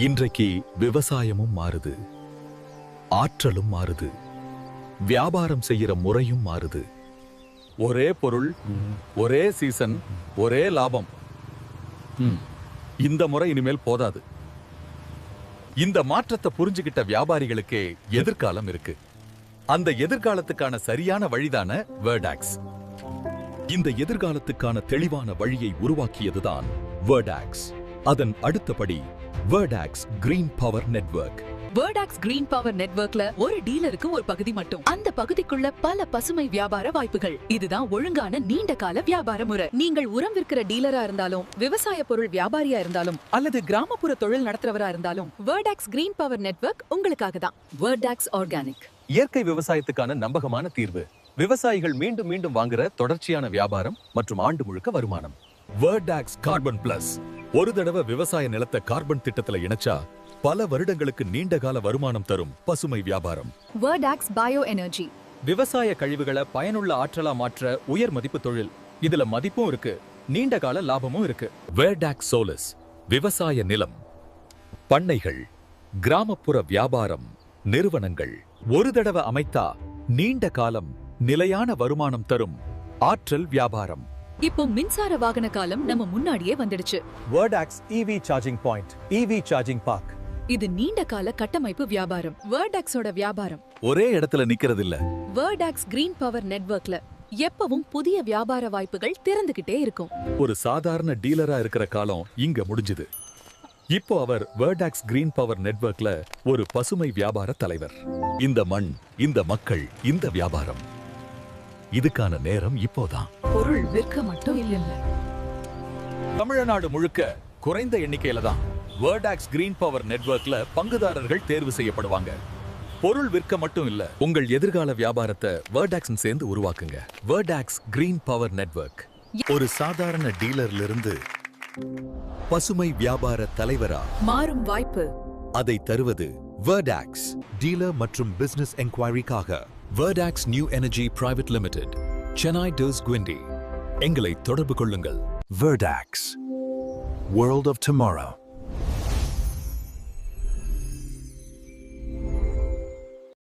இன்றைக்கு விவசாயமும் மாறுது, ஆற்றலும் மாறுது, வியாபாரம் செய்யற முறையும் மாறுது. ஒரே பொருள், ஒரே சீசன், ஒரே லாபம். இந்த முறை இனிமேல் போதாது. இந்த மாற்றத்தை புரிஞ்சுகிட்ட வியாபாரிகளுக்கே எதிர்காலம் இருக்கு. அந்த எதிர்காலத்துக்கான சரியான வழிதான வேர்டாக்ஸ். இந்த எதிர்காலத்துக்கான தெளிவான வழியை உருவாக்கியதுதான் வேர்டாக்ஸ். அதன் அடுத்தபடி வேர்டாக்ஸ் கிரீன் பவர் நெட்வொர்க். வேர்டாக்ஸ் கிரீன் பவர் நெட்வொர்க்ல ஒரு டீலருக்கு ஒரு பகுதி மட்டும். அந்த பகுதிக்குள்ள பல பசுமை வியாபார வாய்ப்புகள். இதுதான் ஒழுங்கான நீண்ட கால வியாபார முறை. நீங்கள் உரம் விற்கிற டீலரா இருந்தாலும், விவசாய பொருள் வியாபாரியா இருந்தாலும், அல்லது கிராமப்புற தொழில் நடத்துறவரா இருந்தாலும், வேர்டாக்ஸ் கிரீன் பவர் நெட்வொர்க் உங்களுக்காக தான். வேர்டாக்ஸ் ஆர்கானிக், இயற்கை விவசாயத்துக்கான நம்பகமான தீர்வு. விவசாயிகள் மீண்டும் மீண்டும் வாங்குற தொடர்ச்சியான வியாபாரம் மற்றும் ஆண்டு முழுக்க வருமானம். வேர்டாக்ஸ் கார்பன் பிளஸ். ஒரு தடவை விவசாய நிலத்தை கார்பன் திட்டத்துல இணைச்சா பல வருடங்களுக்கு நீண்டகால வருமானம் தரும் பசுமை வியாபாரம். வேர்டாக்ஸ் பயோ எனர்ஜி. விவசாய கழிவுகளை பயனுள்ள ஆற்றலா மாற்ற உயர் மதிப்பு தொழில். இதுல மதிப்பும் இருக்கு, நீண்ட கால லாபமும் இருக்கு. வேர்டாக்ஸ் சோலஸ். விவசாய நிலம், பண்ணைகள், கிராமப்புற வியாபாரம், நிறுவனங்கள் ஒரு தடவை அமைத்தா நீண்ட காலம் நிலையான வருமானம் தரும் ஆற்றல் வியாபாரம். இப்போ மின்சார வாகன காலம் நம்ம முன்னாடியே வந்துடுச்சு. வேர்டாக்ஸ் EV charging point, EV charging park. இது நீண்ட கால கட்டமைப்பு வியாபாரம். வேர்டாக்ஸோட வியாபாரம் ஒரே இடத்துல நிக்கிறது இல்ல. வேர்டாக்ஸ் கிரீன் பவர் நெட்வொர்க்ல எப்பவும் புதிய வியாபார வாய்ப்புகள் திறந்துகிட்டே இருக்கும். ஒரு சாதாரண டீலரா இருக்கிற காலம் இங்க முடிஞ்சது. இப்போ அவர் வேர்டாக்ஸ் கிரீன் பவர் நெட்வொர்க்ல ஒரு பசுமை வியாபார தலைவர். இந்த மண், இந்த மக்கள், இந்த வியாபாரம், இதுக்கான நேரம் இப்போதான். பொருள் விற்க மட்டும் இல்ல, தமிழ்நாடு முழுக்க குறைந்த எண்ணிக்கையில தான் வேர்டாக்ஸ் கிரீன் பவர் நெட்வொர்க்ல பங்குதாரர்கள் தேர்வு செய்யப்படுவாங்க. பொருள் விற்க மட்டும் இல்ல, உங்கள் எதிர்கால வியாபாரத்தை வேர்டாக்ஸ் சேர்ந்து உருவாக்குங்க. வேர்டாக்ஸ் கிரீன் பவர் நெட்வொர்க். ஒரு சாதாரண டீலர்ல இருந்து பசுமை வியாபார தலைவரா மாறும் வாய்ப்பு. அதை தருவது வேர்டாக்ஸ். டீலர் மற்றும் பிசினஸ் என்குவயரிக்காக வேர்டாக்ஸ் new energy private limited, Chennai டோஸ் குவிண்டி. எங்களை தொடர்பு கொள்ளுங்கள். வேர்டாக்ஸ், வேர்ல்ட் ஆஃப் டுமாரோ.